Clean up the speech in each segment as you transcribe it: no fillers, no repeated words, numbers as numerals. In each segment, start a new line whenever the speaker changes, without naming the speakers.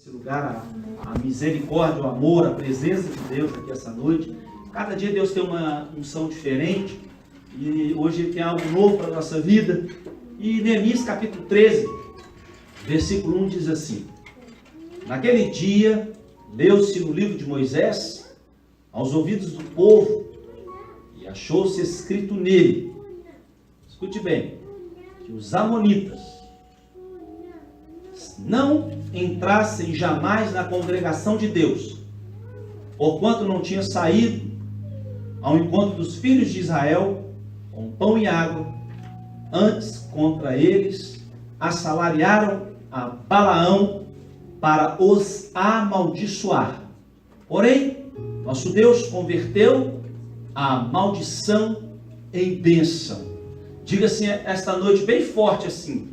esse lugar, a misericórdia, o amor, a presença de Deus aqui essa noite. Cada dia Deus tem uma unção diferente e hoje Ele tem algo novo para a nossa vida. E Neemias capítulo 13, versículo 1 diz assim: naquele dia leu-se no livro de Moisés aos ouvidos do povo e achou-se escrito nele, escute bem, que os amonitas não entrassem jamais na congregação de Deus, porquanto não tinha saído ao encontro dos filhos de Israel com pão e água. Antes, contra eles, assalariaram a Balaão para os amaldiçoar. Porém, nosso Deus converteu a maldição em bênção. Diga assim esta noite bem forte assim: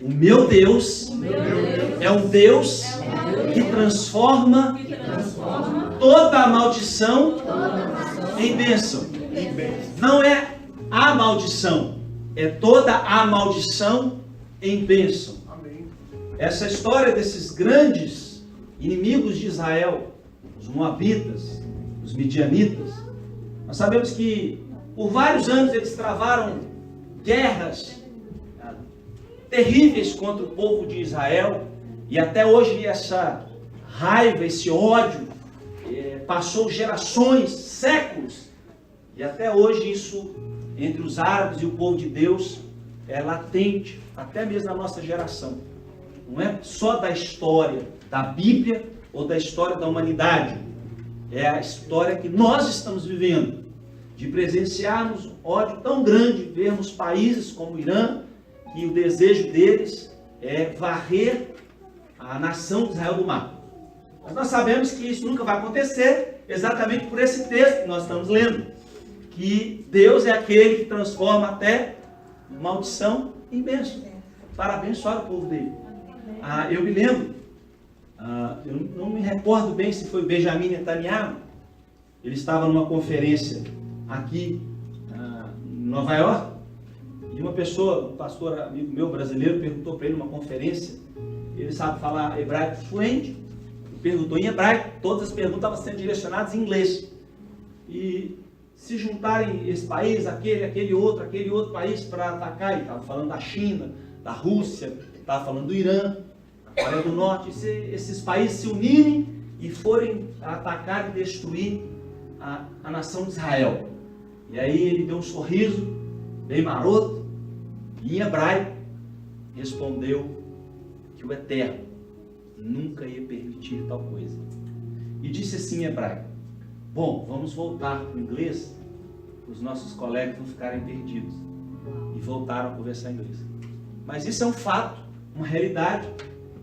o meu Deus é um Deus que transforma toda a maldição em bênção. Não é a maldição, é toda a maldição em bênção. Essa história desses grandes inimigos de Israel, os moabitas, os midianitas, nós sabemos que por vários anos eles travaram guerras terríveis contra o povo de Israel, e até hoje essa raiva, esse ódio passou gerações, séculos, e até hoje isso entre os árabes e o povo de Deus é latente, até mesmo na nossa geração. Não é só da história da Bíblia ou da história da humanidade, é a história que nós estamos vivendo, de presenciarmos ódio tão grande, vermos países como o Irã, que o desejo deles é varrer a nação de Israel do mapa. Mas nós sabemos que isso nunca vai acontecer, exatamente por esse texto que nós estamos lendo, que Deus é aquele que transforma até maldição em bênção, para abençoar o povo dele. Eu me lembro, eu não me recordo bem se foi Benjamin Netanyahu, ele estava numa conferência aqui em Nova York, e uma pessoa, um pastor amigo meu brasileiro, perguntou para ele numa conferência, ele sabe falar hebraico fluente, perguntou em hebraico, todas as perguntas estavam sendo direcionadas em inglês. E se juntarem esse país, aquele outro país para atacar, ele estava falando da China, da Rússia, estava falando do Irã, da Coreia do Norte, se esses países se unirem e forem atacar e destruir a nação de Israel. E aí ele deu um sorriso, bem maroto, e em hebraico respondeu que o Eterno nunca ia permitir tal coisa. E disse assim em hebraico: bom, vamos voltar para o inglês, para os nossos colegas não ficarem perdidos. E voltaram a conversar em inglês. Mas isso é um fato, uma realidade,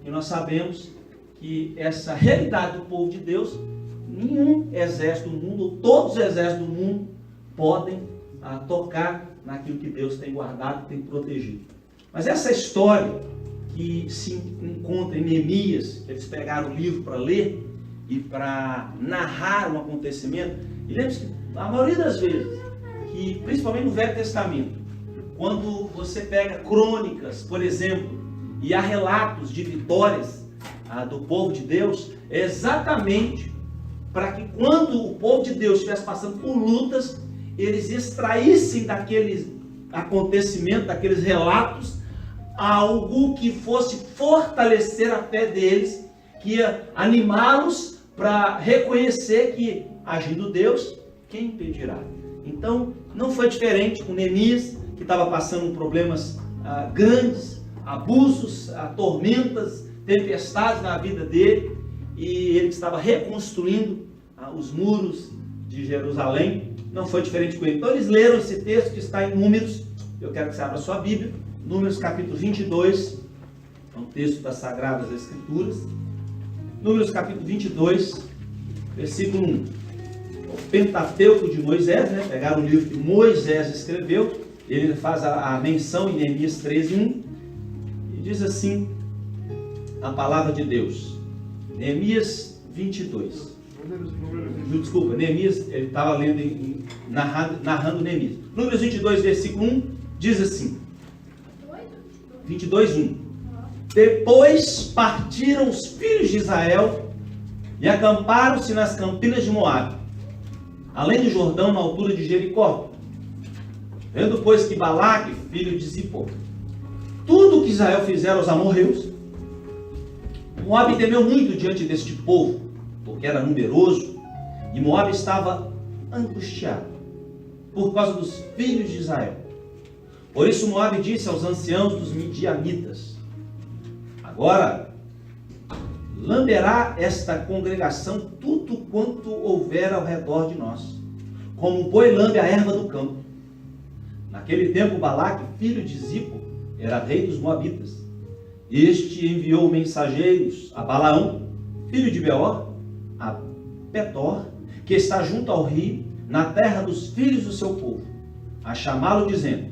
e nós sabemos que essa realidade do povo de Deus, nenhum exército do mundo, ou todos os exércitos do mundo, podem tocar naquilo que Deus tem guardado, tem protegido. Mas essa história que se encontra em Neemias, eles pegaram o livro para ler e para narrar um acontecimento, e lembre-se que a maioria das vezes, que principalmente no Velho Testamento, quando você pega crônicas, por exemplo, e há relatos de vitórias do povo de Deus, é exatamente para que quando o povo de Deus estivesse passando por lutas, eles extraíssem daqueles acontecimentos, daqueles relatos, algo que fosse fortalecer a fé deles, que ia animá-los para reconhecer que, agindo Deus, quem impedirá? Então, não foi diferente com Neemias, que estava passando problemas grandes, abusos, tormentas, tempestades na vida dele, e ele estava reconstruindo os muros de Jerusalém. Não foi diferente com ele. Então eles leram esse texto que está em Números. Eu quero que você abra a sua Bíblia. Números capítulo 22. É um texto das Sagradas Escrituras. Números capítulo 22, versículo 1. O Pentateuco de Moisés, né? Pegaram o livro que Moisés escreveu. Ele faz a menção em Neemias 13:1. E diz assim a palavra de Deus. Neemias 22. Desculpa, Neemias, ele estava lendo, narrando Neemias. Números 22, versículo 1, diz assim: 22:1. Depois partiram os filhos de Israel e acamparam-se nas campinas de Moabe, além do Jordão, na altura de Jericó. Vendo, pois, que Balaque, filho de Zippor, tudo o que Israel fizera aos amorreus, Moabe temeu muito diante deste povo, porque era numeroso, e Moabe estava angustiado por causa dos filhos de Israel. Por isso Moabe disse aos anciãos dos midianitas: agora lamberá esta congregação tudo quanto houver ao redor de nós, como o boi lambe a erva do campo. Naquele tempo Balaque, filho de Zippor, era rei dos Moabitas. Este enviou mensageiros a Balaão, filho de Beor, a Petor, que está junto ao rio, na terra dos filhos do seu povo, a chamá-lo, dizendo: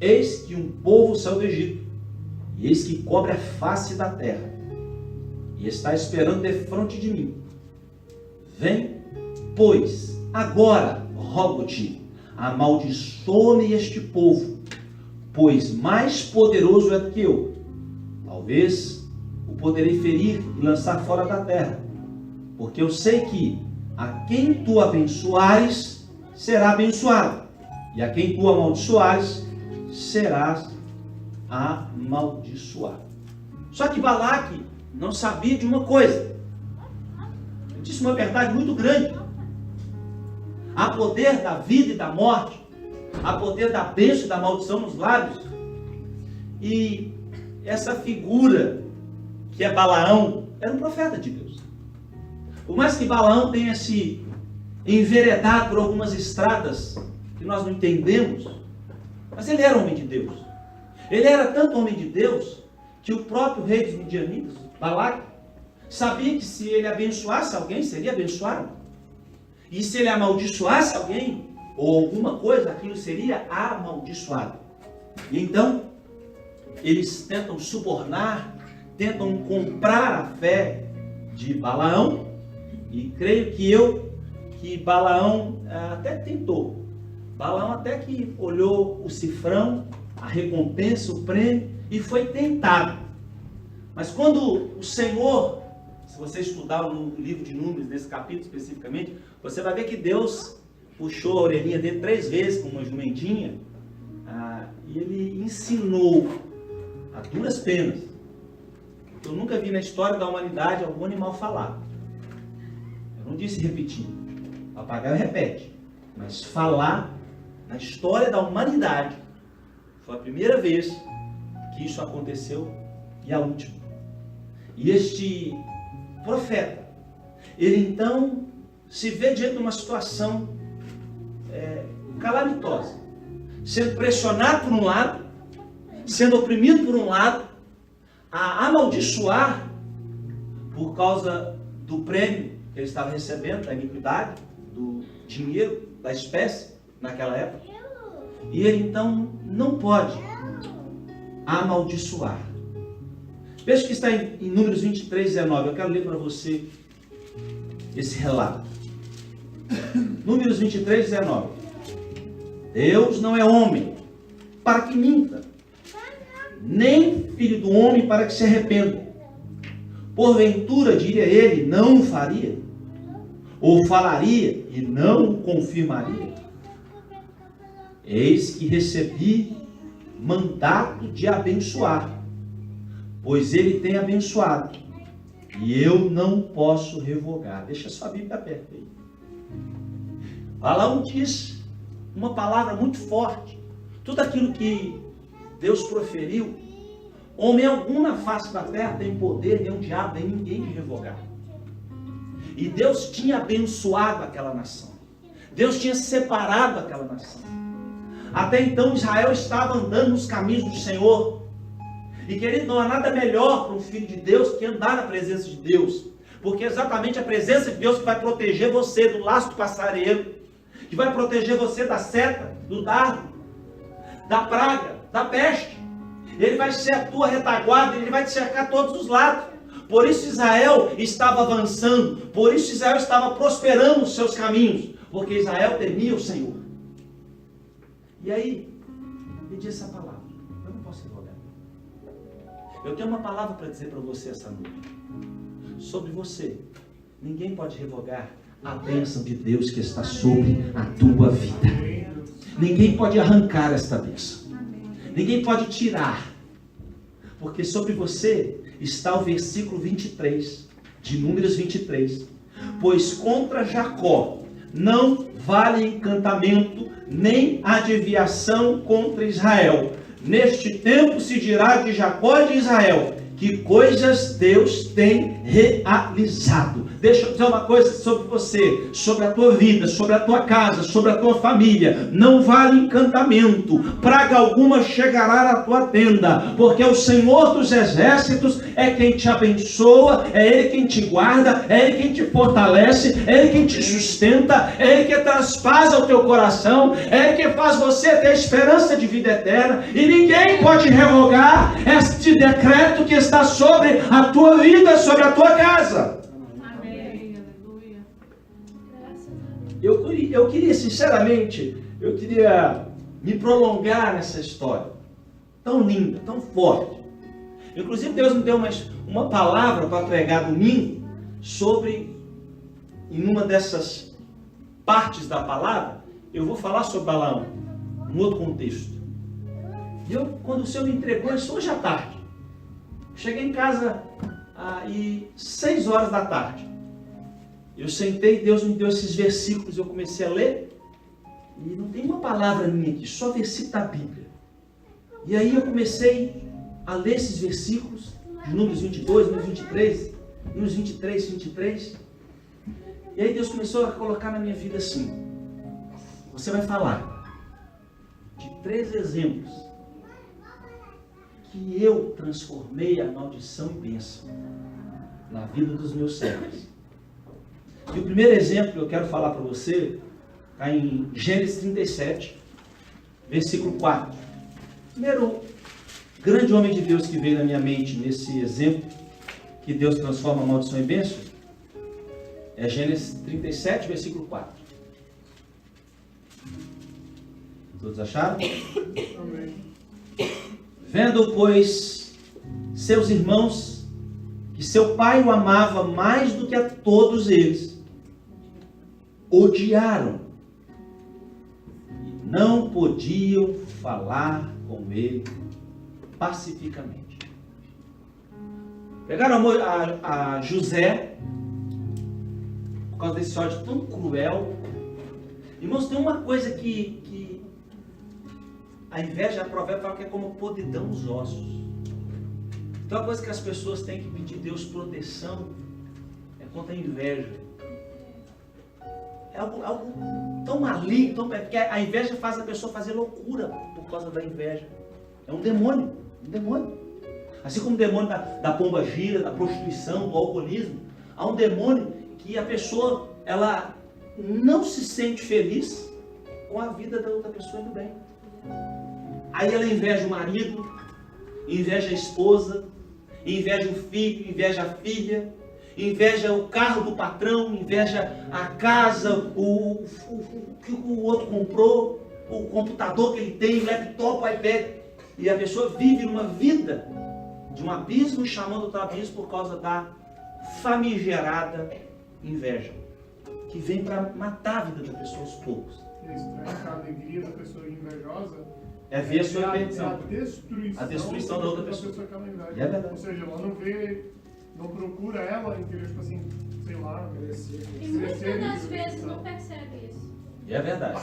eis que um povo saiu do Egito, e eis que cobre a face da terra, e está esperando defronte de mim. Vem, pois, agora, rogo-te, amaldiçoa-me este povo, pois mais poderoso é do que eu. Talvez o poderei ferir e lançar fora da terra, porque eu sei que a quem tu abençoares será abençoado, e a quem tu amaldiçoares serás amaldiçoado. Só que Balaque não sabia de uma coisa. Ele disse uma verdade muito grande. Há poder da vida e da morte, há poder da bênção e da maldição nos lábios. E essa figura que é Balaão era um profeta de Deus. Por mais que Balaão tenha se enveredado por algumas estradas que nós não entendemos, mas ele era homem de Deus. Ele era tanto homem de Deus que o próprio rei dos midianitas, Balaque, sabia que se ele abençoasse alguém, seria abençoado. E se ele amaldiçoasse alguém, ou alguma coisa, aquilo seria amaldiçoado. E então, eles tentam subornar, tentam comprar a fé de Balaão, e creio que Balaão até tentou. Balaão até que olhou o cifrão, a recompensa, o prêmio, e foi tentado. Mas quando o Senhor, se você estudar no livro de Números, nesse capítulo especificamente, você vai ver que Deus puxou a orelhinha dele 3 vezes com uma jumentinha, e ele ensinou a duras penas. Eu nunca vi na história da humanidade algum animal falar. Eu não disse repetindo. O papagaio repete. Mas falar, na história da humanidade, foi a primeira vez que isso aconteceu e a última. E este profeta, ele então se vê diante de uma situação calamitosa, sendo pressionado por um lado, sendo oprimido por um lado, a amaldiçoar por causa do prêmio que ele estava recebendo, da iniquidade, do dinheiro, da espécie naquela época. E ele então não pode amaldiçoar. Veja que está em Números 23, 19. Eu quero ler para você esse relato. Números 23, 19. Deus não é homem para que minta, nem filho do homem para que se arrependa. Porventura, diria ele, não o faria? Ou falaria e não o confirmaria? Eis que recebi mandato de abençoar, pois ele tem abençoado, e eu não posso revogar. Deixa sua Bíblia aberta aí. Balaão diz uma palavra muito forte. Tudo aquilo que Deus proferiu, homem algum na face da terra tem poder, nem um diabo, nem ninguém de revogar. E Deus tinha abençoado aquela nação. Deus tinha separado aquela nação. Até então Israel estava andando nos caminhos do Senhor. E querido, não há nada melhor para um filho de Deus que andar na presença de Deus. Porque é exatamente a presença de Deus que vai proteger você do laço do passareiro, que vai proteger você da seta, do dardo, da praga, da peste. Ele vai ser a tua retaguarda, ele vai te cercar a todos os lados. Por isso Israel estava avançando, por isso Israel estava prosperando nos seus caminhos, porque Israel temia o Senhor. E aí, ele diz essa palavra: eu não posso revogar. Eu tenho uma palavra para dizer para você essa noite. Sobre você, ninguém pode revogar a bênção de Deus que está sobre a tua vida. Ninguém pode arrancar esta bênção. Ninguém pode tirar. Porque sobre você está o versículo 23, de Números 23. Pois contra Jacó não vale encantamento, nem adivinhação contra Israel. Neste tempo se dirá de Jacó e de Israel, que coisas Deus tem realizado. Deixa eu dizer uma coisa sobre você, sobre a tua vida, sobre a tua casa, sobre a tua família. Não vale encantamento, praga alguma chegará na tua tenda, porque o Senhor dos exércitos é quem te abençoa, é Ele quem te guarda, é Ele quem te fortalece, é Ele quem te sustenta, é Ele que transpasa o teu coração, é Ele que faz você ter esperança de vida eterna, e ninguém pode revogar este decreto que está sobre a tua vida, sobre a tua casa. Eu queria, sinceramente, me prolongar nessa história, tão linda, tão forte. Inclusive Deus me deu uma palavra para pregar domingo, em uma dessas partes da palavra, eu vou falar sobre Balaão, num outro contexto. Quando o Senhor me entregou, isso hoje à tarde, cheguei em casa às 6 horas da tarde. Eu sentei, Deus me deu esses versículos, eu comecei a ler, e não tem uma palavra minha aqui, só versículo da Bíblia. E aí eu comecei a ler esses versículos, de Números 22, Números 23, Números 23. E aí Deus começou a colocar na minha vida assim: você vai falar de 3 exemplos que eu transformei a maldição em bênção na vida dos meus servos. E o primeiro exemplo que eu quero falar para você está em Gênesis 37, versículo 4. O primeiro grande homem de Deus que veio na minha mente nesse exemplo, que Deus transforma a maldição em bênção, é Gênesis 37, versículo 4. Todos acharam? Amém. Vendo, pois, seus irmãos, que seu pai o amava mais do que a todos eles, odiaram e não podiam falar com ele pacificamente. Pegaram a José, por causa desse ódio tão cruel. Irmãos, tem uma coisa que a inveja, a provérbio fala que é como podridão nos ossos. Então uma coisa que as pessoas têm que pedir a Deus proteção é contra a inveja. É algo tão maligno, porque a inveja faz a pessoa fazer loucura por causa da inveja. É um demônio. Assim como o demônio da pomba gira, da prostituição, do alcoolismo, há um demônio que a pessoa, ela não se sente feliz com a vida da outra pessoa indo bem. Aí ela inveja o marido, inveja a esposa, inveja o filho, inveja a filha, inveja o carro do patrão, inveja a casa, o que o outro comprou, o computador que ele tem, o laptop, o iPad. E a pessoa vive numa vida de um abismo chamando outro abismo por causa da famigerada inveja, que vem para matar a vida da pessoa aos poucos.
A alegria da pessoa invejosa
é ver a sua perdição.
A destruição da outra pessoa.
É verdade.
Ou seja, ela não vê, não procura ela, entendeu? Tipo assim, sei lá, crescer.
E muitas das vezes não percebe isso.
É verdade.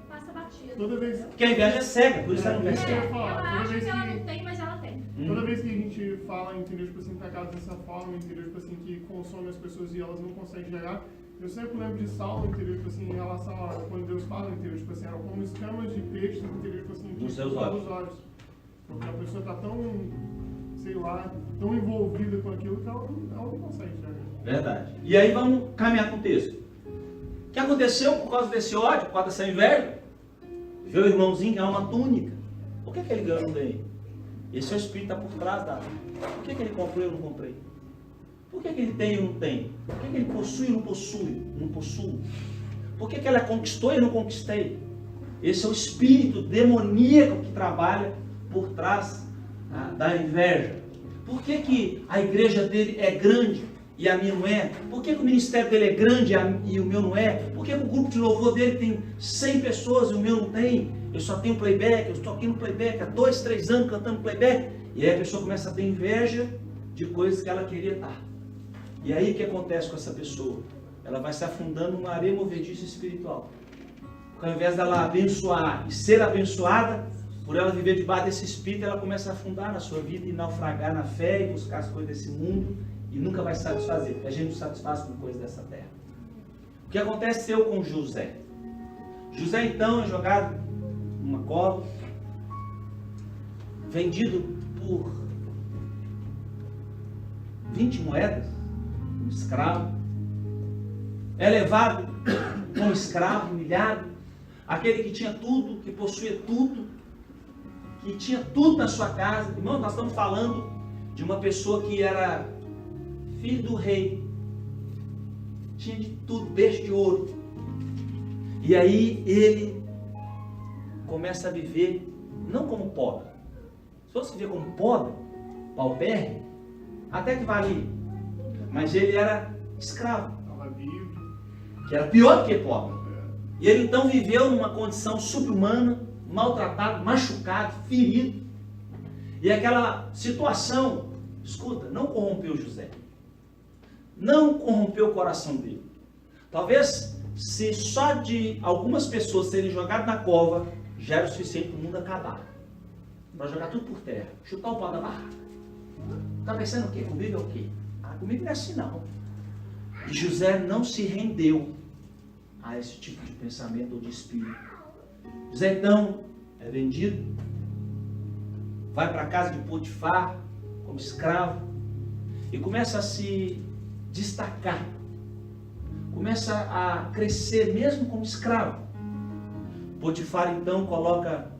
Passa batida.
Toda vez...
Porque a inveja é cega, por isso ela não percebe.
Eu acho que ela não tem, mas ela tem.
Toda vez que a gente fala, entendeu? Tipo assim, pecados dessa forma, entendeu? Tipo assim, que consome as pessoas e elas não conseguem gerar. Eu sempre lembro de Saulo, entendeu? Tipo assim, em relação a quando Deus fala, entendeu? Tipo assim, eram como escamas de peixe, entendeu? Tipo assim,
nos seus olhos.
Porque a pessoa está tão, sei lá, tão envolvida com aquilo que ela não consegue gerar.
Verdade. E aí vamos caminhar com o texto. O que aconteceu por causa desse ódio, por causa dessa inveja? Vê o irmãozinho ganhar uma túnica. Por que ele ganhou bem? Esse é o espírito que está por trás da. Por que ele comprou e eu não comprei? Por que ele tem e eu não tenho? Por que ele possui e eu não possuo? Por que ela conquistou e eu não conquistei? Esse é o espírito demoníaco que trabalha por trás da inveja? Por que que a igreja dele é grande e a minha não é? Por que que o ministério dele é grande e o meu não é? Por que que o grupo de louvor dele tem 100 pessoas e o meu não tem? Eu só tenho playback, eu estou aqui no playback há 2, 3 anos cantando playback. E aí a pessoa começa a ter inveja de coisas que ela queria estar. E aí o que acontece com essa pessoa? Ela vai se afundando numa areia movediça espiritual. Porque ao invés dela abençoar e ser abençoada, por ela viver debaixo desse espírito, ela começa a afundar na sua vida e naufragar na fé e buscar as coisas desse mundo e nunca vai satisfazer, porque a gente não satisfaz com coisas dessa terra. O que aconteceu com José? José então é jogado numa cova, vendido por 20 moedas, um escravo, é levado como escravo, humilhado, aquele que tinha tudo, que possuía tudo, que tinha tudo na sua casa. Irmão, nós estamos falando de uma pessoa que era filho do rei, tinha de tudo, berço de ouro. E aí ele começa a viver não como pobre. Se fosse viver como pobre, paupérrimo, até que valia. Mas ele era escravo, que era pior do que pobre. E ele então viveu numa condição subhumana, maltratado, machucado, ferido. E aquela situação, escuta, não corrompeu José. Não corrompeu o coração dele. Talvez, se só de algumas pessoas serem jogadas na cova, já era o suficiente para o mundo acabar. Para jogar tudo por terra, chutar o pau da barraca. Está pensando o quê? Comigo é o quê? Comigo não é assim não. E José não se rendeu a esse tipo de pensamento ou de espírito. José então é vendido, vai para a casa de Potifar como escravo e começa a se destacar, começa a crescer mesmo como escravo. Potifar então coloca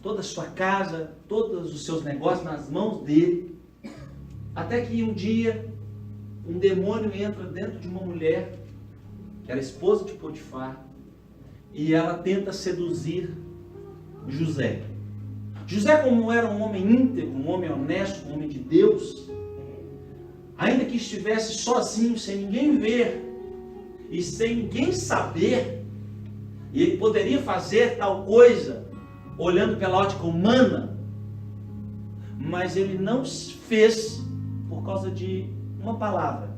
toda a sua casa, todos os seus negócios nas mãos dele, até que um dia um demônio entra dentro de uma mulher que era esposa de Potifar e ela tenta seduzir José. José, como era um homem íntegro, um homem honesto, um homem de Deus, ainda que estivesse sozinho, sem ninguém ver e sem ninguém saber, e ele poderia fazer tal coisa olhando pela ótica humana, mas ele não fez por causa de uma palavra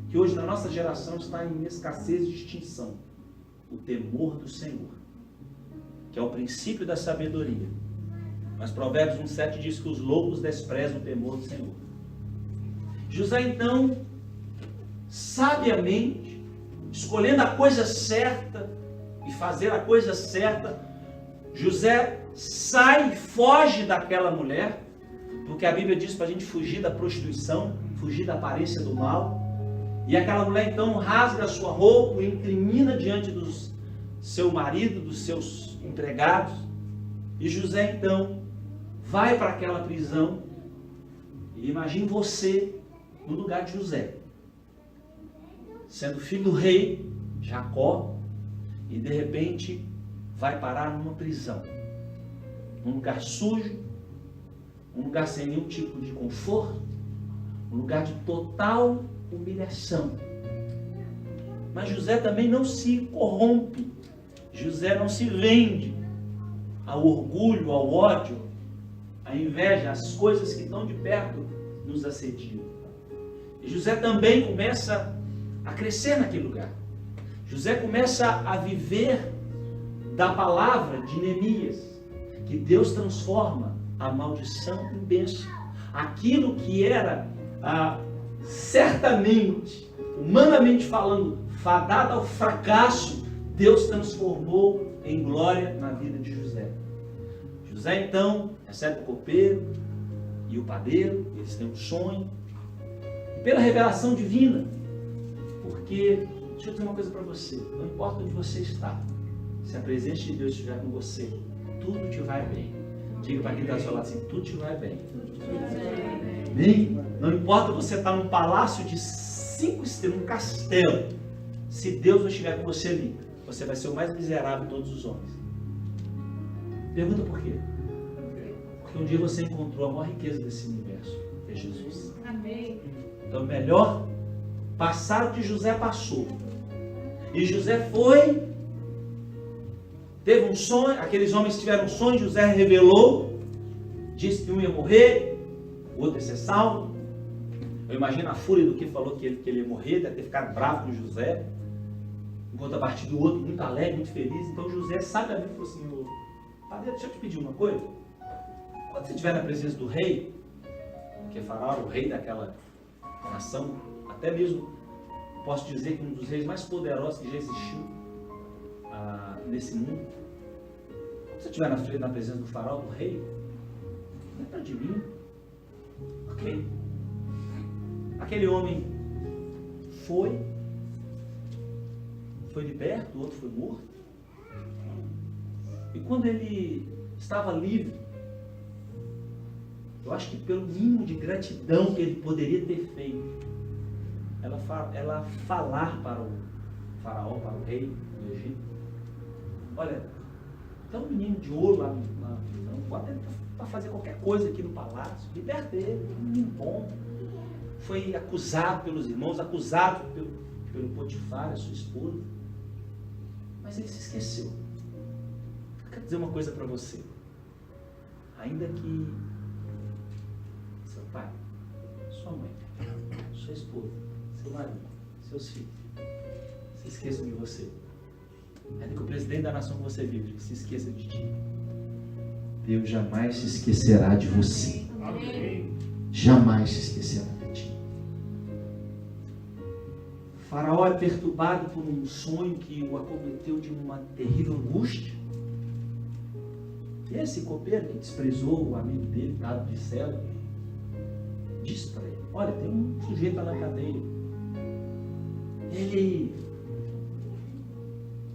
que hoje na nossa geração está em escassez de extinção: o temor do Senhor, que é o princípio da sabedoria. Mas Provérbios 1,7 diz que os loucos desprezam o temor do Senhor. José então, sabiamente, escolhendo a coisa certa e fazer a coisa certa, José sai e foge daquela mulher, porque a Bíblia diz para a gente fugir da prostituição, fugir da aparência do mal. E aquela mulher então rasga a sua roupa e incrimina diante do seu marido, dos seus empregados. E José então vai para aquela prisão. E imagine você no lugar de José, sendo filho do rei Jacó, e de repente vai parar numa prisão, num lugar sujo, um lugar sem nenhum tipo de conforto, um lugar de total humilhação. Mas José também não se corrompe, José não se vende ao orgulho, ao ódio, à inveja, às coisas que tão de perto nos assediam. E José também começa a crescer naquele lugar. José começa a viver da palavra de Neemias, que Deus transforma a maldição em bênção. Aquilo que era certamente, humanamente falando, fadado ao fracasso, Deus transformou em glória na vida de José. José então recebe o copeiro e o padeiro, eles têm um sonho, e pela revelação divina, porque, deixa eu dizer uma coisa para você, não importa onde você está, se a presença de Deus estiver com você, tudo te vai bem. Diga para quem está ao seu lado assim: tudo te vai bem. Amém? Não importa você estar num palácio de 5 estrelas, um castelo, se Deus não estiver com você ali, você vai ser o mais miserável de todos os homens. Pergunta por quê? Porque um dia você encontrou a maior riqueza desse universo, que é Jesus.
Amém.
Então, melhor passar o que José passou. E José foi, teve um sonho, aqueles homens tiveram um sonho, José revelou, disse que um ia morrer, o outro ia ser salvo. Eu imagino a fúria do que falou que ele ia morrer, deve ter ficado bravo com José. Enquanto a partir do outro, muito alegre, muito feliz. Então José sabiamente falou assim: Padre, deixa eu te pedir uma coisa. Quando você estiver na presença do rei, que Faraó era o rei daquela nação, até mesmo posso dizer que um dos reis mais poderosos que já existiu nesse mundo. Quando você estiver na presença do Faraó, do rei, lembra de mim. Ok. Aquele homem foi liberto, o outro foi morto. E quando ele estava livre, eu acho que pelo mínimo de gratidão que ele poderia ter feito, ela falar para o Faraó, para o rei do Egito: olha, tem um menino de ouro lá, bota ele para fazer qualquer coisa aqui no palácio, liberta ele, um menino bom. Foi acusado pelos irmãos, acusado pelo Potifar, a sua esposa. Mas ele se esqueceu. Eu quero dizer uma coisa para você. Ainda que seu pai, sua mãe, sua esposa, seu marido, seus filhos se esqueçam de você, ainda que o presidente da nação que você vive se esqueça de ti, Deus jamais se esquecerá de você.
Amém.
Jamais se esquecerá de ti. Faraó é perturbado por um sonho que o acometeu de uma terrível angústia. E esse copeiro que desprezou o amigo dele, dado de cela, disse para ele: olha, tem um sujeito lá na cadeia. Ele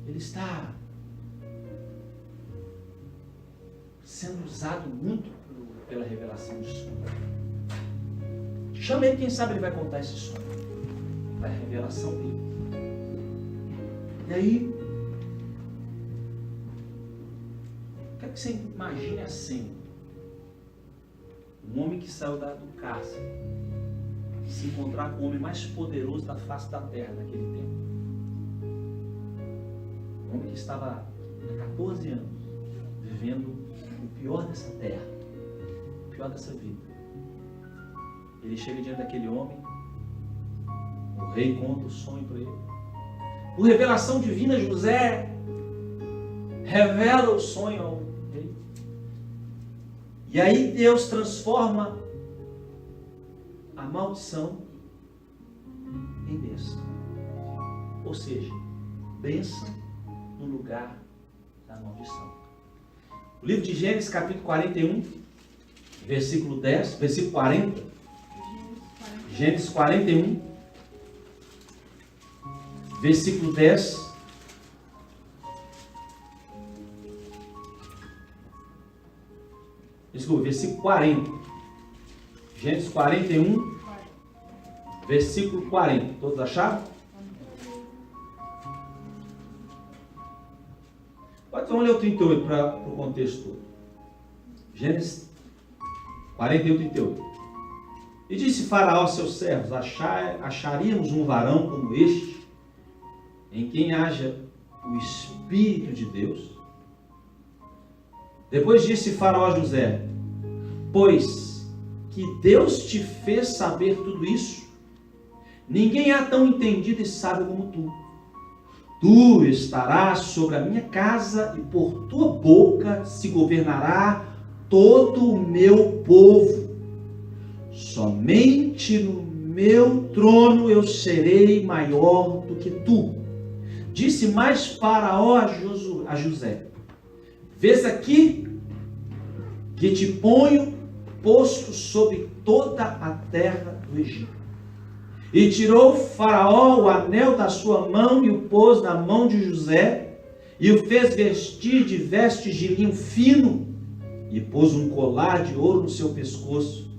está sendo usado muito pela revelação de sonho. Chama ele, quem sabe ele vai contar esse sonho. A revelação dele. E aí, quero que você imagine a cena. Um homem que saiu do cárcere se encontrar com o homem mais poderoso da face da terra naquele tempo. Um homem que estava há 14 anos vivendo o pior dessa terra, o pior dessa vida. Ele chega diante daquele homem. O rei conta o sonho para ele. Por revelação divina, José revela o sonho ao rei. E aí Deus transforma a maldição em bênção. Ou seja, bênção no lugar da maldição. O livro de Gênesis, capítulo 41, versículo 10, versículo 40. Gênesis 41. Versículo 10. Desculpa, versículo 40. Gênesis 41, versículo 40. Todos acharam? Vamos ler o 38 para o contexto todo. Gênesis 41, 38. E disse Faraó aos seus servos: acharíamos um varão como este, em quem haja o Espírito de Deus? Depois disse Faraó a José: pois que Deus te fez saber tudo isso, ninguém há tão entendido e sábio como tu. Tu estarás sobre a minha casa, e por tua boca se governará todo o meu povo. Somente no meu trono eu serei maior do que tu. Disse mais Faraó a José: vês aqui que te ponho posto sobre toda a terra do Egito. E tirou Faraó o anel da sua mão e o pôs na mão de José, e o fez vestir de vestes de linho fino, e pôs um colar de ouro no seu pescoço,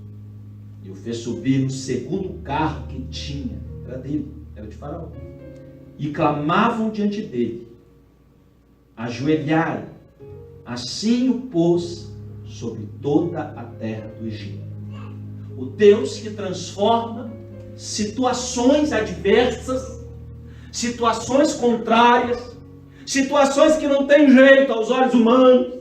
e o fez subir no segundo carro que tinha. Era dele, era de Faraó. E clamavam diante dele: ajoelhai. Assim o pôs sobre toda a terra do Egito. O Deus que transforma situações adversas, situações contrárias, situações que não têm jeito aos olhos humanos,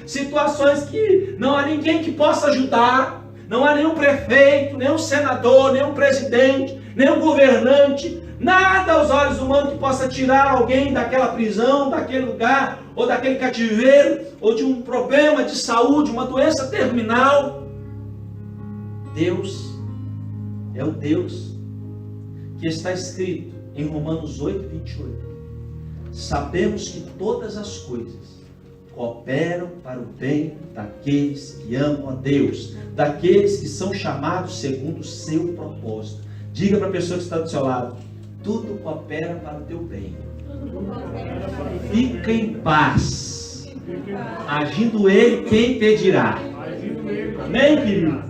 situações que não há ninguém que possa ajudar, não há nenhum prefeito, nenhum senador, nenhum presidente, nenhum governante, nada aos olhos humanos que possa tirar alguém daquela prisão, daquele lugar, ou daquele cativeiro, ou de um problema de saúde, uma doença terminal. Deus é o Deus que está escrito em Romanos 8, 28. Sabemos que todas as coisas cooperam para o bem daqueles que amam a Deus, daqueles que são chamados segundo o seu propósito. Diga para a pessoa que está do seu lado: tudo coopera para o teu bem. Fica em paz. Agindo Ele, quem impedirá? Amém, querido?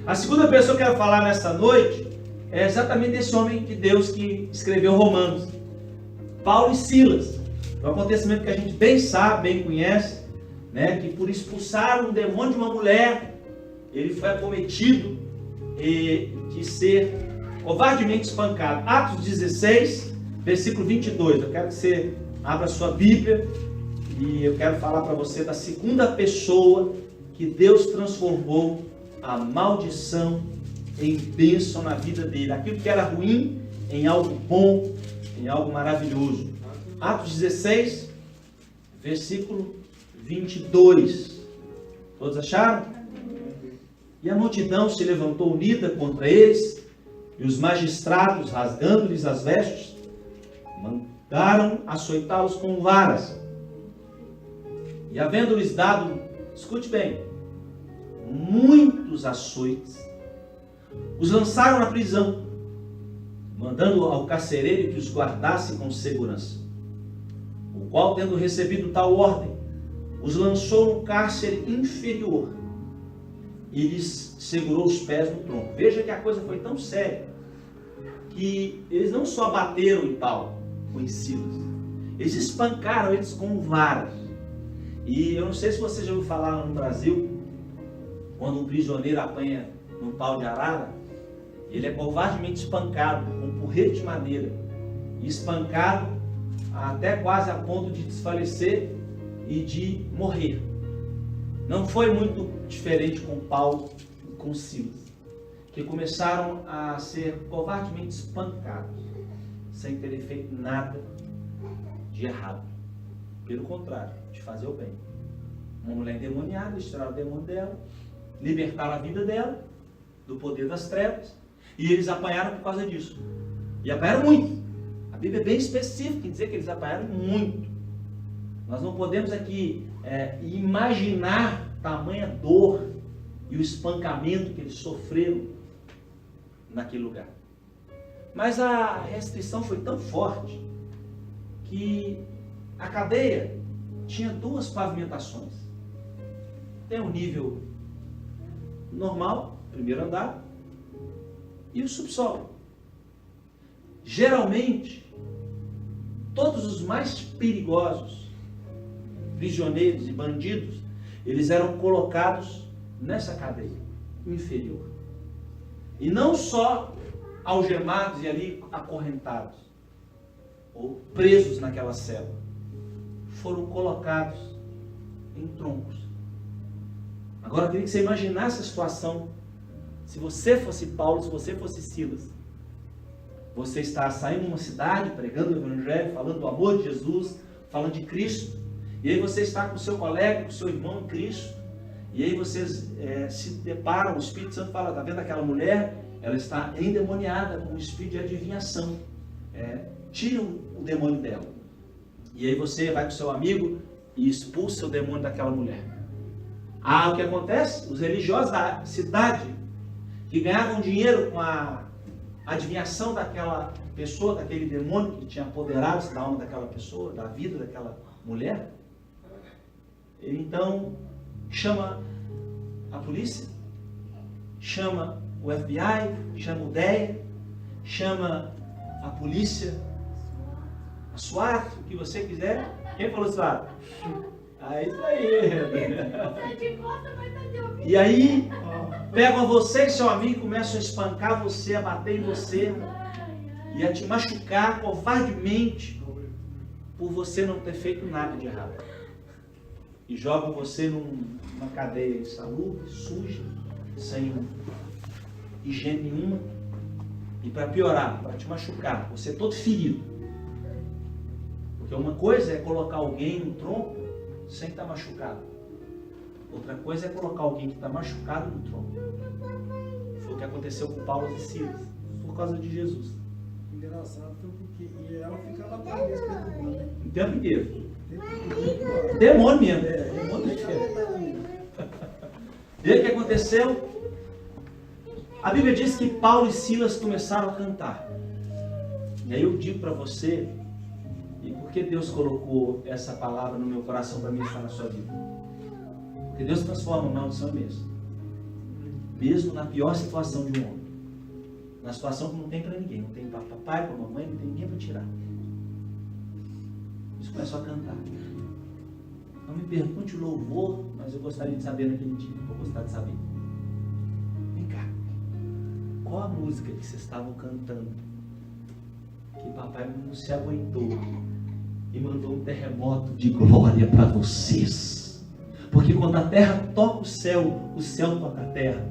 A segunda pessoa que eu quero falar nesta noite é exatamente desse homem de Deus que escreveu Romanos, Paulo e Silas. É um acontecimento que a gente bem sabe, bem conhece, né? Que por expulsar um demônio de uma mulher, ele foi acometido de ser covardemente espancado. Atos 16, versículo 22. Eu quero que você abra a sua Bíblia e eu quero falar para você da segunda pessoa que Deus transformou a maldição em bênção na vida dele. Aquilo que era ruim em algo bom, em algo maravilhoso. Atos 16, versículo 22. Todos acharam? E a multidão se levantou unida contra eles, e os magistrados, rasgando-lhes as vestes, mandaram açoitá-los com varas. E havendo-lhes dado, escute bem, muitos açoites, os lançaram na prisão, mandando ao carcereiro que os guardasse com segurança. O qual, tendo recebido tal ordem, os lançou no cárcere inferior e lhes segurou os pés no tronco. Veja que a coisa foi tão séria que eles não só bateram em Paulo ou em Silas, eles espancaram eles com varas. E eu não sei se você já ouviu falar no Brasil, quando um prisioneiro apanha num pau de arara, ele é covardemente espancado com um porrete de madeira, e espancado até quase a ponto de desfalecer e de morrer. Não foi muito diferente com Paulo e com Silas, que começaram a ser covardemente espancados, sem terem feito nada de errado. Pelo contrário, de fazer o bem. Uma mulher endemoniada, eles tiraram o demônio dela, libertaram a vida dela do poder das trevas, e eles apanharam por causa disso. E apanharam muito. A Bíblia é bem específica em dizer que eles apanharam muito. Nós não podemos aqui imaginar tamanha dor e o espancamento que eles sofreram naquele lugar. Mas a restrição foi tão forte que a cadeia tinha duas pavimentações. Tem um nível normal, primeiro andar, e o subsolo. Geralmente, todos os mais perigosos, prisioneiros e bandidos, eles eram colocados nessa cadeia inferior. E não só algemados e ali acorrentados, ou presos naquela cela, foram colocados em troncos. Agora eu queria que você imaginasse a situação, se você fosse Paulo, se você fosse Silas. Você está saindo de uma cidade, pregando o Evangelho, falando do amor de Jesus, falando de Cristo, e aí você está com o seu colega, com o seu irmão em Cristo, e aí vocês se deparam, o Espírito Santo fala, está vendo aquela mulher? Ela está endemoniada com um espírito de adivinhação. Tira o demônio dela. E aí você vai com o seu amigo e expulsa o demônio daquela mulher. O que acontece? Os religiosos da cidade, que ganhavam dinheiro com a adivinhação daquela pessoa, daquele demônio que tinha apoderado da alma daquela pessoa, da vida daquela mulher, ele então chama a polícia, chama o FBI, chama o DEA, chama a polícia, a SWAT, o que você quiser. Quem falou SWAT? É isso aí.
Sai de costa, mas tá de ouvido.
E aí, pegam você e seu amigo, começam a espancar você, a bater em você e a te machucar covardemente por você não ter feito nada de errado. E jogam você numa cadeia insalubre, suja, sem higiene nenhuma. E para piorar, para te machucar, você é todo ferido. Porque uma coisa é colocar alguém no tronco sem estar machucado. Outra coisa é colocar alguém que está machucado no tronco. Foi o que aconteceu com Paulo e Silas, por causa de Jesus.
Engraçado foi porque e ela ficava atrás perturbando, né?
O tempo inteiro. Demônio mesmo. Demônio mesmo. E aí o que aconteceu? A Bíblia diz que Paulo e Silas começaram a cantar. E aí eu digo para você, e por que Deus colocou essa palavra no meu coração para ministrar na sua vida? Porque Deus transforma maldição mesmo. Mesmo na pior situação de um homem. Na situação que não tem para ninguém. Não tem para papai, para mamãe, não tem ninguém para tirar. Eles começam a cantar. Não me pergunte o louvor, mas eu gostaria de saber naquele dia. Vou gostar de saber. Vem cá. Qual a música que vocês estavam cantando? Que papai não se aguentou e mandou um terremoto de glória para vocês. Porque quando a terra toca o céu toca a terra.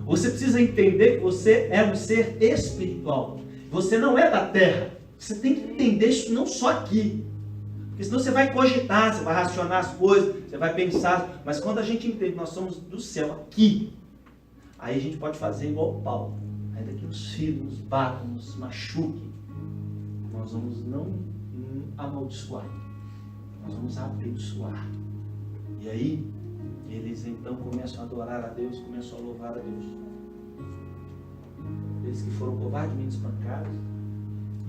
Você precisa entender que você é um ser espiritual. Você não é da terra. Você tem que entender isso não só aqui. Porque senão você vai cogitar, você vai racionar as coisas, você vai pensar. Mas quando a gente entende que nós somos do céu aqui, aí a gente pode fazer igual o Paulo. Ainda que nos filhos nos batam, nos machuquem, nós vamos não amaldiçoar. Nós vamos abençoar. E aí, eles então começam a adorar a Deus, começam a louvar a Deus. Eles que foram covardemente espancados,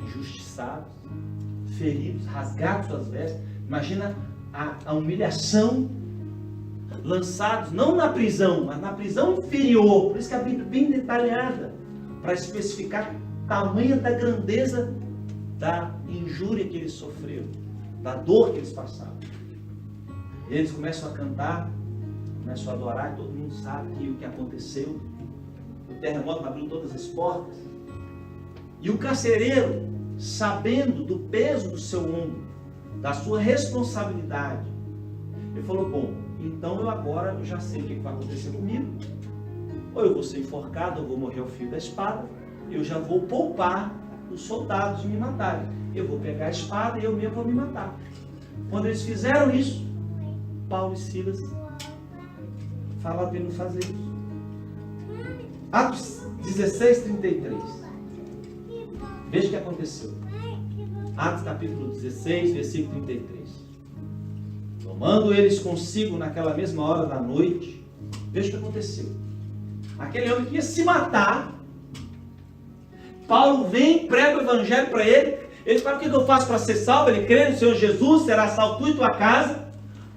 injustiçados, feridos, rasgados suas vestes. Imagina a humilhação, lançados não na prisão, mas na prisão inferior. Por isso que a Bíblia é bem detalhada, para especificar o tamanho da grandeza da injúria que eles sofreram, da dor que eles passaram. E eles começam a cantar, começam a adorar, e todo mundo sabe o que aconteceu. O terremoto abriu todas as portas. E o carcereiro, sabendo do peso do seu ombro, da sua responsabilidade, ele falou: bom, então eu já sei o que vai acontecer comigo. Ou eu vou ser enforcado, ou vou morrer ao fio da espada. Eu já vou poupar os soldados de me matarem. Eu vou pegar a espada e eu mesmo vou me matar. Quando eles fizeram isso, Paulo e Silas falaram para ele não fazer isso. Atos 16:33. Veja o que aconteceu. Atos capítulo 16, versículo 33. Tomando eles consigo naquela mesma hora da noite, veja o que aconteceu. Aquele homem que ia se matar, Paulo vem, prega o evangelho para ele. Ele fala: o que eu faço para ser salvo? Ele crê no Senhor Jesus, será salvo tu e tua casa.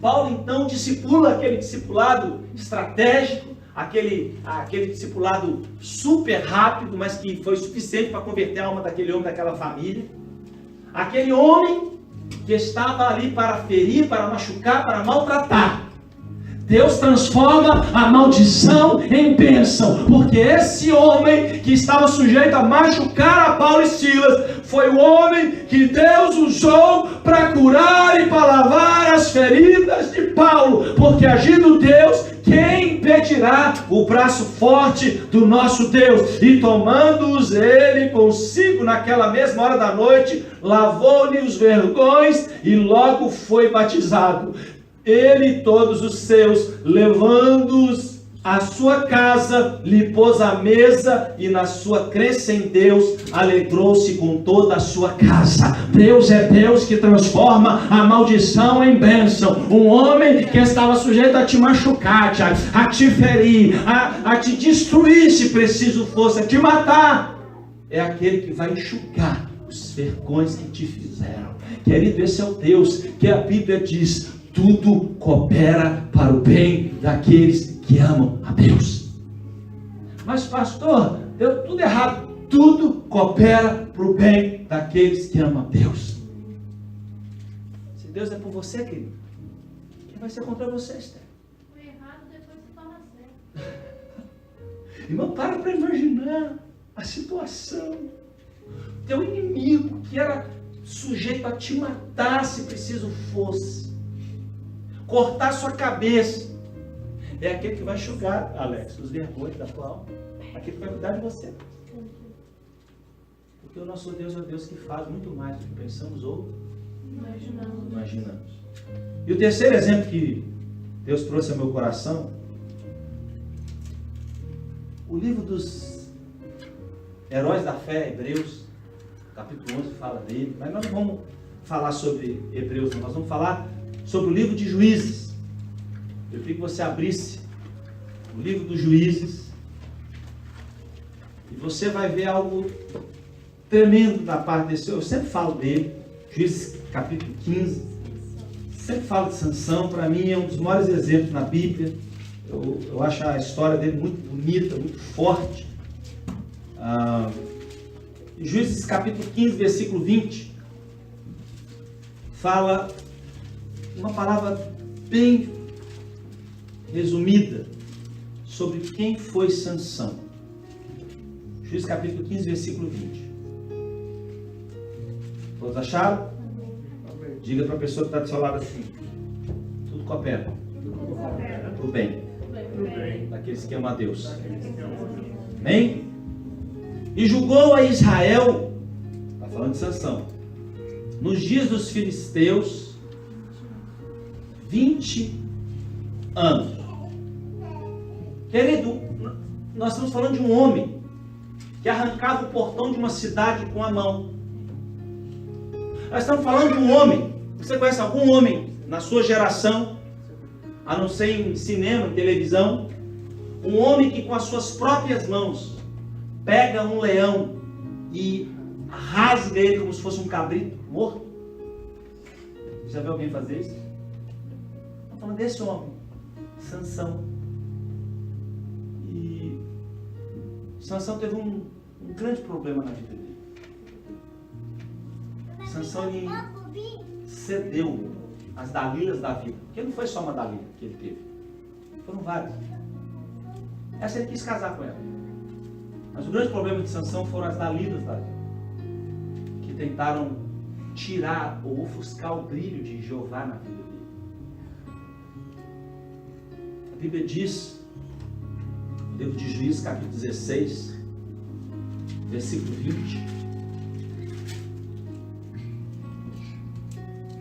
Paulo então discipula aquele discipulado estratégico, aquele discipulado super rápido, mas que foi suficiente para converter a alma daquele homem, daquela família. Aquele homem que estava ali para ferir, para machucar, para maltratar. Deus transforma a maldição em bênção, porque esse homem que estava sujeito a machucar a Paulo e Silas, foi o homem que Deus usou para curar e para lavar as feridas de Paulo, porque agindo Deus, quem impedirá o braço forte do nosso Deus? E tomando-os ele consigo naquela mesma hora da noite, lavou-lhe os vergões e logo foi batizado. Ele e todos os seus, levando-os à sua casa, lhe pôs a mesa e na sua crença em Deus, alegrou-se com toda a sua casa. Deus é Deus que transforma a maldição em bênção. Um homem que estava sujeito a te machucar, a te ferir, a te destruir se preciso fosse, a te matar, é aquele que vai enxugar os vergões que te fizeram. Querido, esse é o Deus que a Bíblia diz: tudo coopera para o bem daqueles que amam a Deus. Mas pastor, deu tudo errado. Tudo coopera para o bem daqueles que amam a Deus. Se Deus é por você, querido, que vai ser contra você, Esther.
O errado depois se torna certo.
Irmão, para imaginar a situação. Teu inimigo, que era sujeito a te matar se preciso fosse, cortar sua cabeça, é aquele que vai enxugar, Alex, os vergonhos da tua alma, aquele que vai cuidar de você. Porque o nosso Deus é um Deus que faz muito mais do que pensamos ou imaginamos. E o terceiro exemplo que Deus trouxe ao meu coração, o livro dos heróis da fé, Hebreus, capítulo 11 fala dele, mas nós não vamos falar sobre Hebreus, não. Nós vamos falar sobre o livro de Juízes. Eu queria que você abrisse o livro dos Juízes e você vai ver algo tremendo da parte desse. Eu sempre falo dele, Juízes capítulo 15, sempre falo de Sansão. Para mim é um dos maiores exemplos na Bíblia. Eu acho a história dele muito bonita, muito forte. Juízes capítulo 15, versículo 20, fala uma palavra bem resumida sobre quem foi Sansão. Juízes capítulo 15, versículo 20. Todos acharam?
Amém.
Diga para a pessoa que está do seu lado assim: tudo coopera para o bem daqueles que amam a Deus. Amém? E julgou a Israel, está falando de Sansão, nos dias dos filisteus 20 anos. Querido, nós estamos falando de um homem que arrancava o portão de uma cidade com a mão. Nós estamos falando de um homem. Você conhece algum homem na sua geração, a não ser em cinema, em televisão, um homem que com as suas próprias mãos pega um leão e rasga ele como se fosse um cabrito morto? Já viu alguém fazer isso? Estamos falando desse homem, Sansão. E Sansão teve um grande problema na vida dele. Sansão, ele cedeu as Dalilas da vida. Porque não foi só uma Dalila que ele teve, foram várias. Essa ele quis casar com ela. Mas o grande problema de Sansão foram as Dalilas da vida, que tentaram tirar ou ofuscar o brilho de Jeová na vida dele. A Bíblia diz, no livro de Juízes, capítulo 16, versículo 20,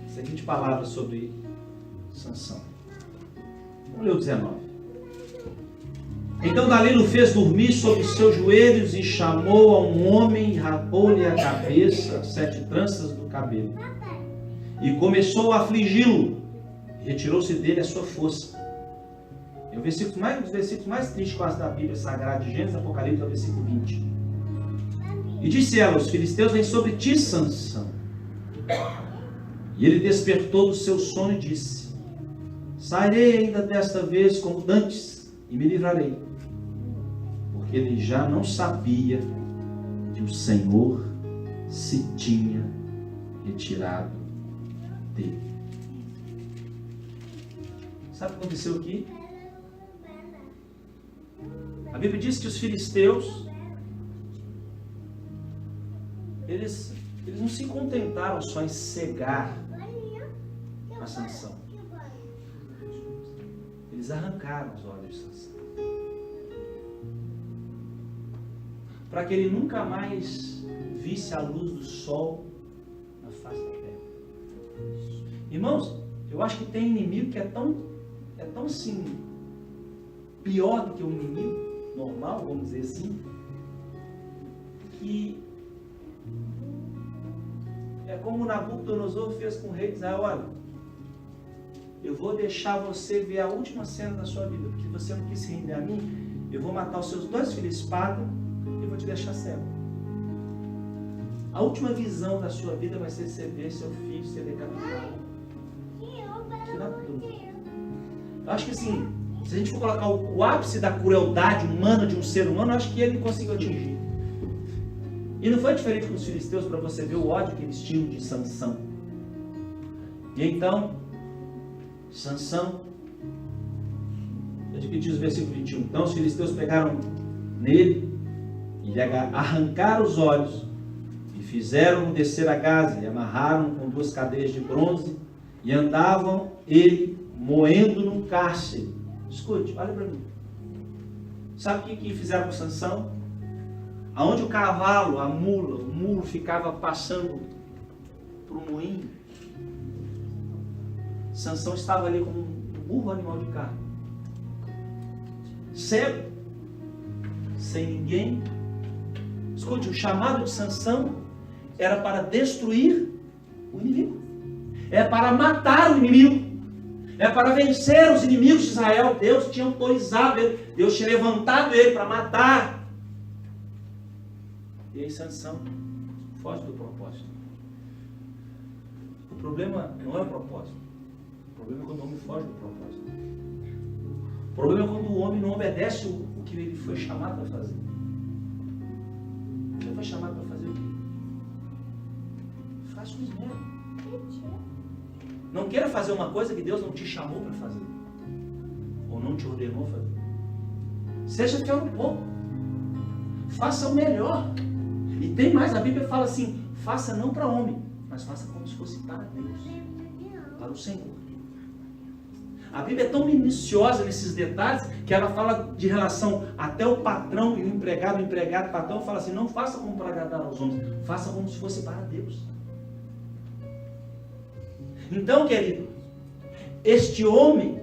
seguinte palavra sobre Sansão. Vamos ler o 19. Então Dalila o fez dormir sobre os seus joelhos e chamou a um homem e rapou-lhe a cabeça, 7 tranças do cabelo. E começou a afligi-lo. Retirou-se dele a sua força. É um dos versículos mais tristes quase da Bíblia Sagrada, de Gênesis, Apocalipse, é o versículo 20. E disse ela: os filisteus vêm sobre ti, Sansão. E ele despertou do seu sono e disse: sairei ainda desta vez como dantes e me livrarei. Porque ele já não sabia que o Senhor se tinha retirado dele. Sabe o que aconteceu aqui? A Bíblia diz que os filisteus, eles não se contentaram só em cegar a Sansão. Eles arrancaram os olhos de Sansão, para que ele nunca mais visse a luz do sol na face da terra. Irmãos, eu acho que tem inimigo que é tão assim, pior do que um inimigo normal, vamos dizer assim, que é como Nabucodonosor fez com o rei de Israel: olha, eu vou deixar você ver a última cena da sua vida, porque você não quis se render a mim, eu vou matar os seus 2 filhos de espada e vou te deixar cego. A última visão da sua vida vai ser você ver seu filho ser decapitado. Eu acho que assim, se a gente for colocar o ápice da crueldade humana de um ser humano, eu acho que ele não conseguiu atingir. E não foi diferente com os filisteus, para você ver o ódio que eles tinham de Sansão. E então, Sansão, veja o que diz o versículo 21. Então os filisteus pegaram nele e lhe arrancaram os olhos e fizeram-no descer a Gaza e amarraram com 2 cadeias de bronze e andavam ele moendo num cárcere. Escute, olha para mim. Sabe o que fizeram com Sansão? Aonde o cavalo, a mula, o mulo ficava passando por um moinho, Sansão estava ali como um burro animal de carne, cego, sem ninguém. Escute, o chamado de Sansão era para destruir o inimigo, é para matar o inimigo, é para vencer os inimigos de Israel. Deus tinha autorizado ele, Deus tinha levantado ele para matar. E aí Sansão foge do propósito. O problema não é o propósito. O problema é quando o homem foge do propósito. O problema é quando o homem não obedece o que ele foi chamado para fazer. Você foi chamado para fazer o quê? Faça o esmero. Não queira fazer uma coisa que Deus não te chamou para fazer. Ou não te ordenou fazer. Seja fiel no pouco. Faça o melhor. E tem mais, a Bíblia fala assim, faça não para homem, mas faça como se fosse para Deus, para o Senhor. A Bíblia é tão minuciosa nesses detalhes, que ela fala de relação até o patrão e o empregado, o patrão fala assim, não faça como para agradar aos homens, faça como se fosse para Deus. Então, querido, este homem,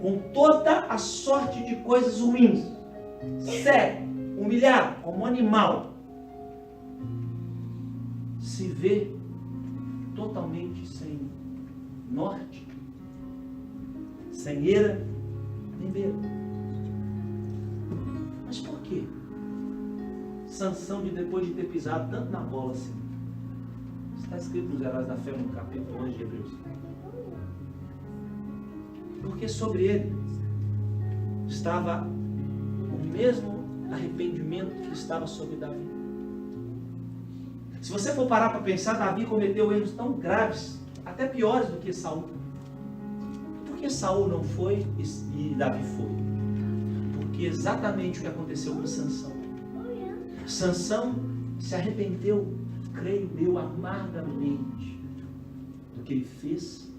com toda a sorte de coisas ruins, cego, humilhado, como um animal, se vê totalmente sem norte, sem eira, nem beira. Mas por quê? Sansão, depois de ter pisado tanto na bola assim, está escrito nos Heróis da Fé, no capítulo 11 de Hebreus. Porque sobre ele estava o mesmo arrependimento que estava sobre Davi. Se você for parar para pensar, Davi cometeu erros tão graves, até piores do que Saul. Por que Saul não foi e Davi foi? Porque exatamente o que aconteceu com Sansão. Sansão se arrependeu, creio eu, amargamente do que ele fez,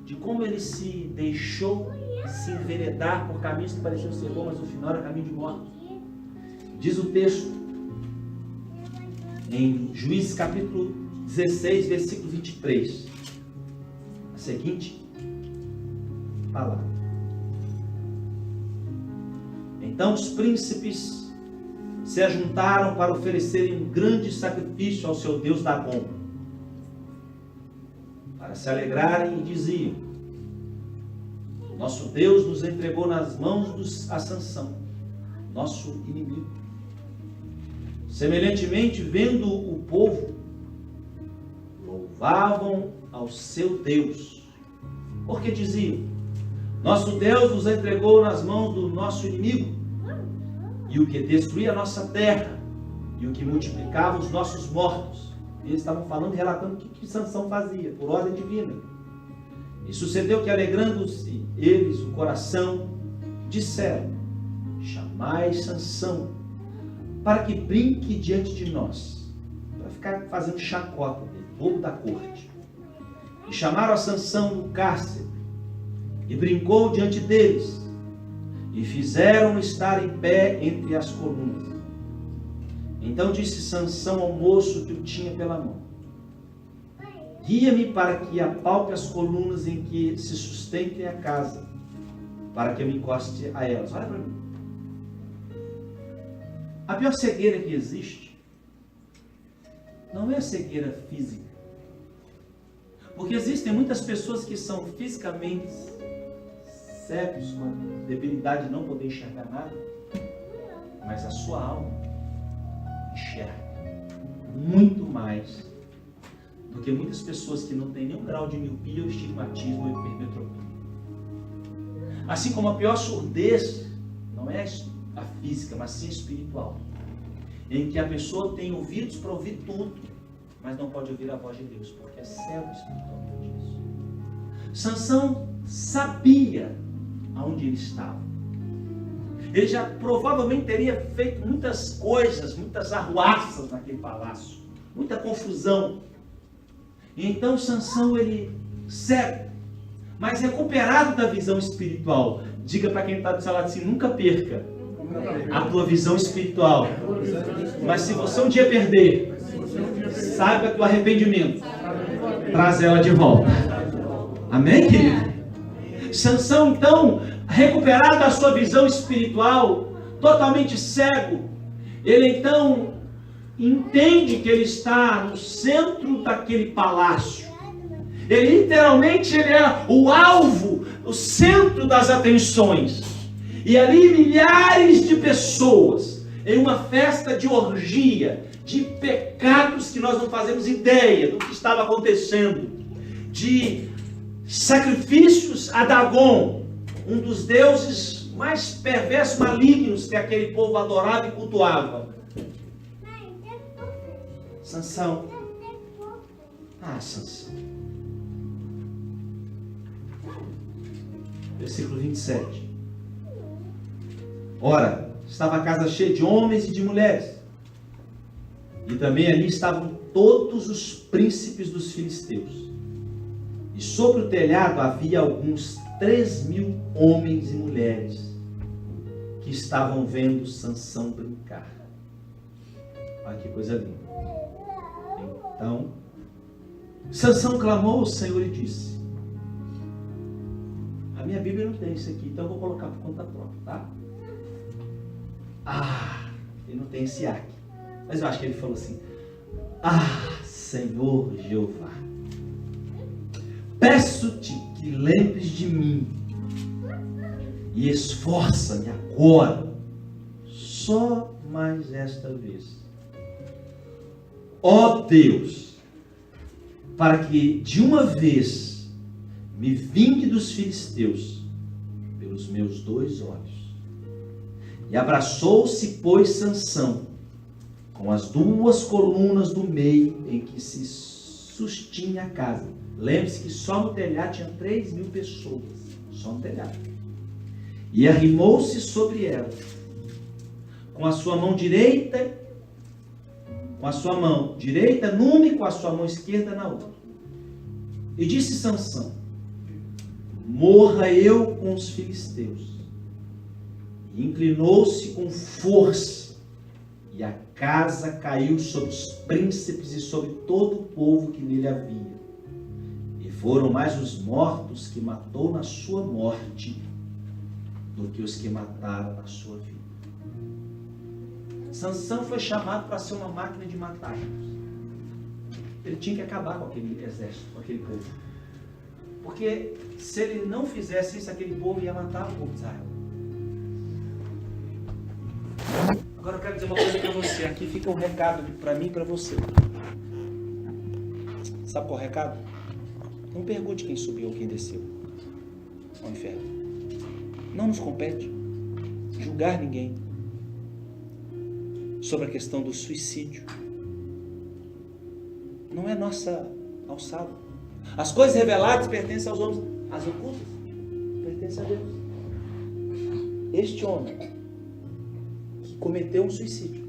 de como ele se deixou se enveredar por caminhos que pareciam ser bons, mas no final era caminho de morte. Diz o texto em Juízes capítulo 16, versículo 23, a seguinte palavra: então os príncipes se ajuntaram para oferecerem um grande sacrifício ao seu Deus Dagom, para se alegrarem, e diziam: nosso Deus nos entregou nas mãos a Sansão, nosso inimigo. Semelhantemente, vendo o povo, louvavam ao seu Deus, porque diziam: nosso Deus nos entregou nas mãos do nosso inimigo, e o que destruía a nossa terra, e o que multiplicava os nossos mortos. Eles estavam falando e relatando o que Sansão fazia, por ordem divina. E sucedeu que, alegrando-se eles o coração, disseram: chamai Sansão, para que brinque diante de nós, para ficar fazendo chacota dele, bobo da corte. E chamaram a Sansão no cárcere, e brincou diante deles, e fizeram-no estar em pé entre as colunas. Então disse Sansão ao moço que o tinha pela mão: guia-me para que apalpe as colunas em que se sustentem a casa, para que eu me encoste a elas. Olha para mim. A pior cegueira que existe não é a cegueira física. Porque existem muitas pessoas que são fisicamente cegos, com a debilidade de não poder enxergar nada, mas a sua alma enxerga muito mais do que muitas pessoas que não têm nenhum grau de miopia ou estigmatismo ou hipermetropia. Assim como a pior surdez não é a física, mas sim espiritual, em que a pessoa tem ouvidos para ouvir tudo, mas não pode ouvir a voz de Deus, porque é cego espiritualmente isso. Sansão sabia aonde ele estava. Ele já provavelmente teria feito muitas coisas, muitas arruaças naquele palácio, muita confusão. E então Sansão, ele cego, mas recuperado da visão espiritual. Diga para quem está do seu lado assim: nunca perca a tua visão espiritual. Mas se você um dia perder, saiba que o arrependimento traz ela de volta. Amém, querido? Sansão, então, recuperado a sua visão espiritual, totalmente cego, ele então entende que ele está no centro daquele palácio. Ele literalmente era o alvo, o centro das atenções. E ali milhares de pessoas, em uma festa de orgia, de pecados que nós não fazemos ideia do que estava acontecendo, de sacrifícios a Dagon, um dos deuses mais perversos, malignos que aquele povo adorava e cultuava. Sansão. Sansão. Versículo 27. Ora, estava a casa cheia de homens e de mulheres, e também ali estavam todos os príncipes dos filisteus. E sobre o telhado havia alguns 3.000 homens e mulheres que estavam vendo Sansão brincar. Olha que coisa linda. Então, Sansão clamou ao Senhor e disse: a minha Bíblia não tem isso aqui, então eu vou colocar por conta própria, tá? Ele não tem esse aqui. Mas eu acho que ele falou assim: Senhor Jeová, peço-te que lembres de mim e esforça-me agora, só mais esta vez. Ó Deus, para que de uma vez me vingue dos filisteus pelos meus 2 olhos. E abraçou-se, pois, Sansão com as 2 colunas do meio em que se sustinha a casa. Lembre-se que só no telhado tinha 3.000 pessoas, só no telhado. E arrimou-se sobre ela, com a sua mão direita, numa e com a sua mão esquerda na outra. E disse Sansão: morra eu com os filisteus. E inclinou-se com força, e a casa caiu sobre os príncipes e sobre todo o povo que nele havia. E foram mais os mortos que matou na sua morte do que os que mataram na sua vida. Sansão foi chamado para ser uma máquina de matar. Ele tinha que acabar com aquele exército, com aquele povo. Porque se ele não fizesse isso, aquele povo ia matar o povo de Israel. Agora eu quero dizer uma coisa para você. Aqui fica um recado para mim e para você. Sabe qual é o recado? Não pergunte quem subiu ou quem desceu ao inferno. Não nos compete julgar ninguém sobre a questão do suicídio. Não é nossa alçada. As coisas reveladas pertencem aos homens, as ocultas pertencem a Deus. Este homem que cometeu um suicídio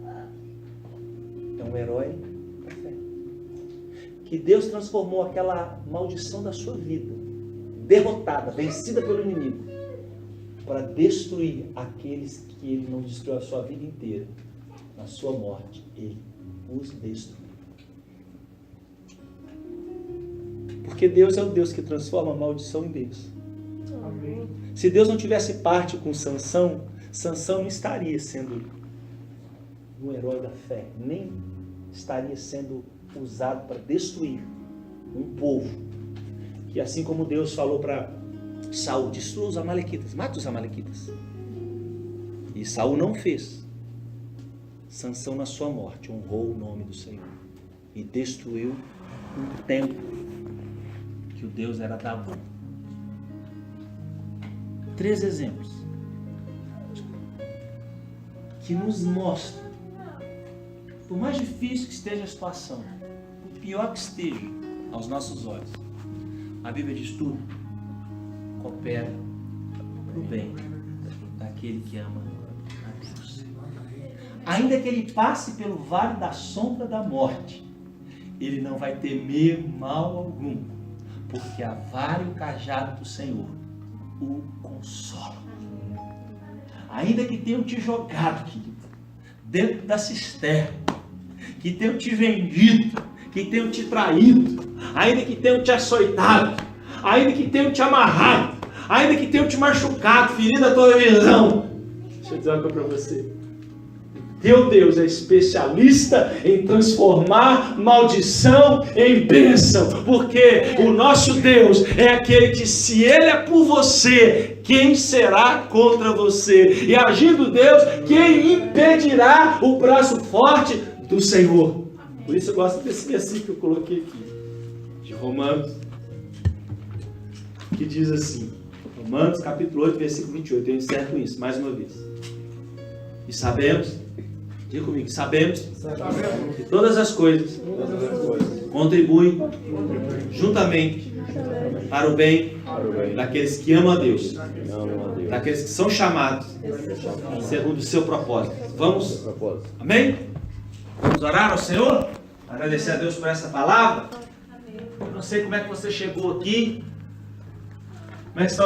é um herói da fé. Que Deus transformou aquela maldição da sua vida, derrotada, vencida pelo inimigo, para destruir aqueles que ele não destruiu a sua vida inteira. Na sua morte, ele os destruiu. Porque Deus é o Deus que transforma a maldição em bênção.
Amém.
Se Deus não tivesse parte com Sansão, Sansão não estaria sendo um herói da fé, nem estaria sendo usado para destruir um povo. Que assim como Deus falou para Saul: destrua os amalequitas, mata os amalequitas. E Saul não fez. Sansão, na sua morte, honrou o nome do Senhor e destruiu um templo que o Deus era Dagon. 3 exemplos que nos mostram, por mais difícil que esteja a situação, por pior que esteja aos nossos olhos, a Bíblia diz tudo coopera para o bem daquele que ama a Deus. Ainda que ele passe pelo vale da sombra da morte, ele não vai temer mal algum, porque a vara e o cajado do Senhor o consolam. Ainda que tenham te jogado, querido, dentro da cisterna, que tenham te vendido, que tenham te traído, ainda que tenham te açoitado, ainda que tenham te amarrado, ainda que tenham te machucado, ferido a tua visão. Deixa eu dizer uma coisa para você. Teu Deus é especialista em transformar maldição em bênção, porque o nosso Deus é aquele que, se Ele é por você, quem será contra você? E agindo Deus, quem impedirá o braço forte do Senhor? Por isso eu gosto desse versículo que eu coloquei aqui, de Romanos, que diz assim, Romanos capítulo 8, versículo 28, eu encerro com isso, mais uma vez. E sabemos, diga comigo, sabemos que todas as coisas contribuem juntamente para o bem daqueles que amam a Deus, daqueles que são chamados segundo o seu propósito. Vamos? Amém? Vamos orar ao Senhor? Agradecer a Deus por essa palavra. Eu não sei como é que você chegou aqui, como é que está